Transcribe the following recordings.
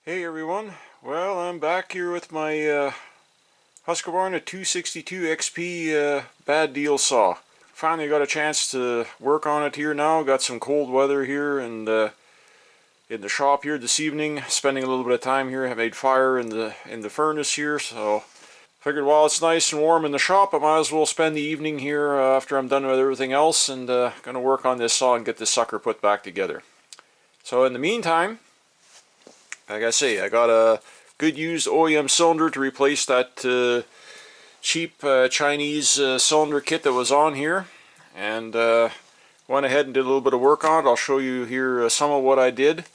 Hey everyone, well I'm back here with my Husqvarna 262 XP bad deal saw. Finally got a chance to work on it here now. Got some cold weather here and in the shop here this evening, spending a little bit of time here. I made fire in the furnace here, so figured while it's nice and warm in the shop I might as well spend the evening here after I'm done with everything else and gonna work on this saw and get this sucker put back together. So in the meantime, like I say, I got a good used OEM cylinder to replace that cheap Chinese cylinder kit that was on here, and went ahead and did a little bit of work on it. I'll show you here some of what I did.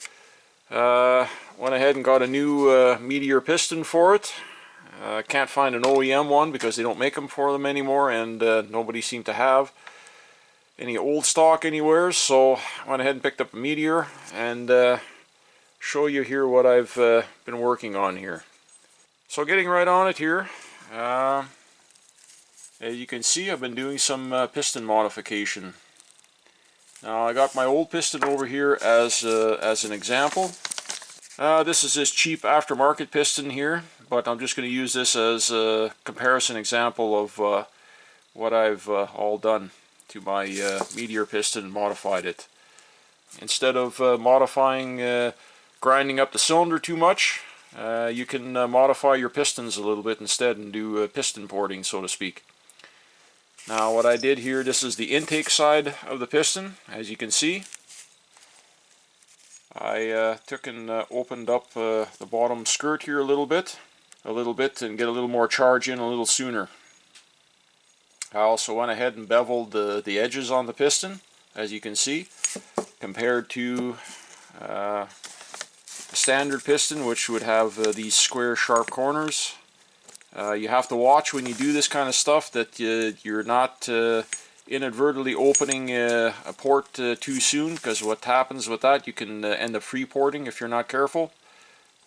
Went ahead and got a new Meteor piston for it. Can't find an OEM one because they don't make them for them anymore, and nobody seemed to have any old stock anywhere, so went ahead and picked up a Meteor and show you here what I've been working on here. So getting right on it here, as you can see I've been doing some piston modification. Now I got my old piston over here as an example. This is this cheap aftermarket piston here, but I'm just going to use this as a comparison example of what I've all done to my Meteor piston and modified it. Instead of modifying grinding up the cylinder too much, you can modify your pistons a little bit instead and do piston porting, so to speak. Now what I did here, this is the intake side of the piston. As you can see, I took and opened up the bottom skirt here a little bit and get a little more charge in a little sooner. I also went ahead and beveled the edges on the piston, as you can see, compared to standard piston, which would have these square sharp corners. You have to watch when you do this kind of stuff that you're not inadvertently opening a port too soon, because what happens with that, you can end up free porting if you're not careful.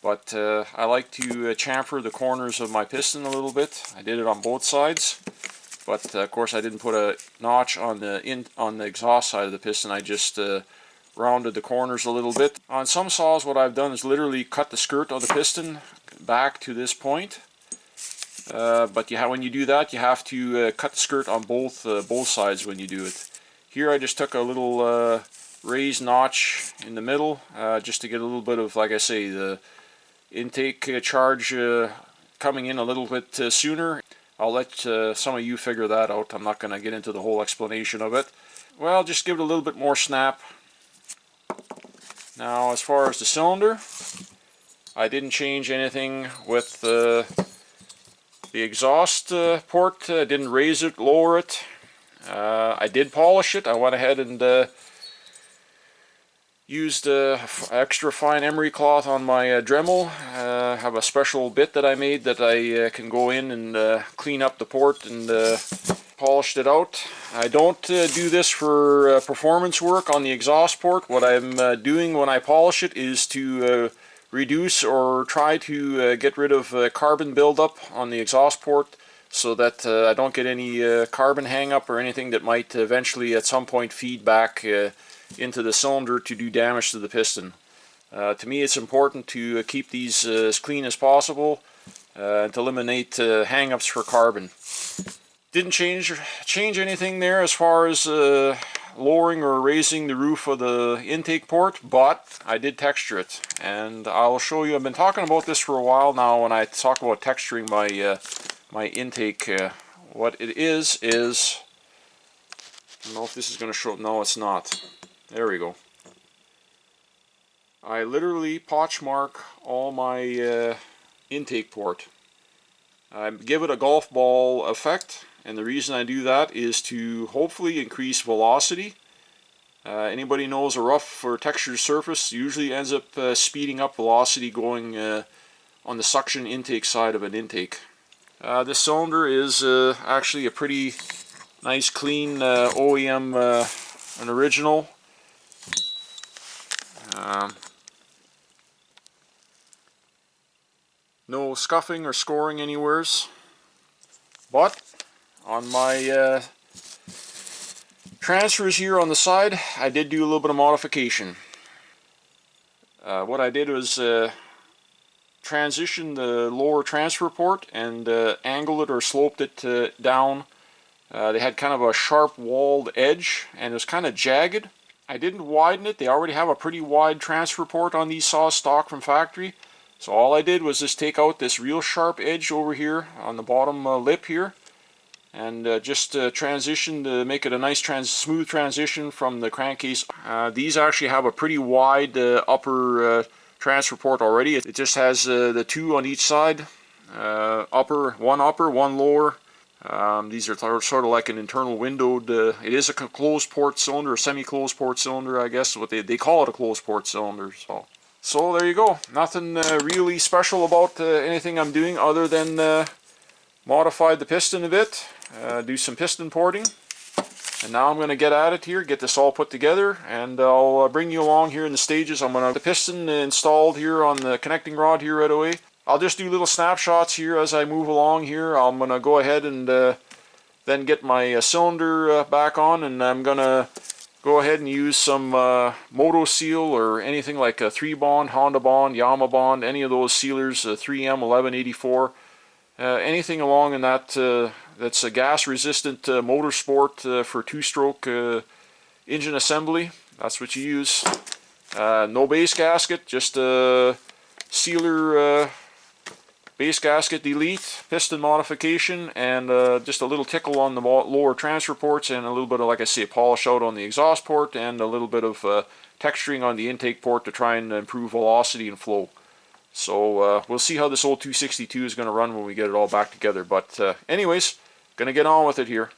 But I like to chamfer the corners of my piston a little bit. I did it on both sides, but of course I didn't put a notch on the exhaust side of the piston. I just rounded the corners a little bit. On some saws what I've done is literally cut the skirt of the piston back to this point, but when you do that you have to cut the skirt on both sides when you do it. Here I just took a little raised notch in the middle just to get a little bit of, like I say, the intake charge coming in a little bit sooner. I'll let some of you figure that out. I'm not going to get into the whole explanation of it. Well, just give it a little bit more snap. Now as far as the cylinder, I didn't change anything with the exhaust port. Didn't raise it, lower it. I did polish it. I went ahead and used extra fine emery cloth on my Dremel. I have a special bit that I made that I can go in and clean up the port and polished it out. I don't do this for performance work on the exhaust port. What I'm doing when I polish it is to reduce or try to get rid of carbon buildup on the exhaust port, so that I don't get any carbon hang-up or anything that might eventually at some point feed back into the cylinder to do damage to the piston. To me it's important to keep these as clean as possible and to eliminate hang-ups for carbon. Didn't change anything there as far as lowering or raising the roof of the intake port, but I did texture it, and I'll show you. I've been talking about this for a while now when I talk about texturing my intake. What it is I don't know if this is going to show. No, it's not. There we go. I literally potchmark all my intake port. I give it a golf ball effect, and the reason I do that is to hopefully increase velocity. Anybody knows a rough or textured surface usually ends up speeding up velocity going on the suction intake side of an intake. This cylinder is actually a pretty nice clean OEM, an original. No scuffing or scoring anywheres, but on my transfers here on the side I did do a little bit of modification. What I did was transitioned the lower transfer port and angled it or sloped it down. They had kind of a sharp walled edge and it was kind of jagged. I didn't widen it. They already have a pretty wide transfer port on these saws stock from factory. So all I did was just take out this real sharp edge over here on the bottom lip here and just transition to make it a nice smooth transition from the crankcase. These actually have a pretty wide upper transfer port already. It just has the two on each side, one upper, one lower. These are sort of like an internal windowed, it is a closed port cylinder, a semi-closed port cylinder, I guess, what they call it, a closed port cylinder. So there you go. Nothing really special about anything I'm doing other than modify the piston a bit, do some piston porting. And now I'm going to get at it here, get this all put together, and I'll bring you along here in the stages. I'm going to have the piston installed here on the connecting rod here right away. I'll just do little snapshots here as I move along here. I'm going to go ahead and then get my cylinder back on, and I'm going to go ahead and use some Moto Seal or anything like a 3-bond, Honda Bond, Yamaha Bond, any of those sealers, 3M 1184, anything along in that that's a gas resistant motorsport for 2-stroke engine assembly. That's what you use. No base gasket, just a sealer base gasket delete, piston modification, and just a little tickle on the lower transfer ports, and a little bit of, like I say, polish out on the exhaust port, and a little bit of texturing on the intake port to try and improve velocity and flow. So we'll see how this old 262 is going to run when we get it all back together. But anyways, going to get on with it here.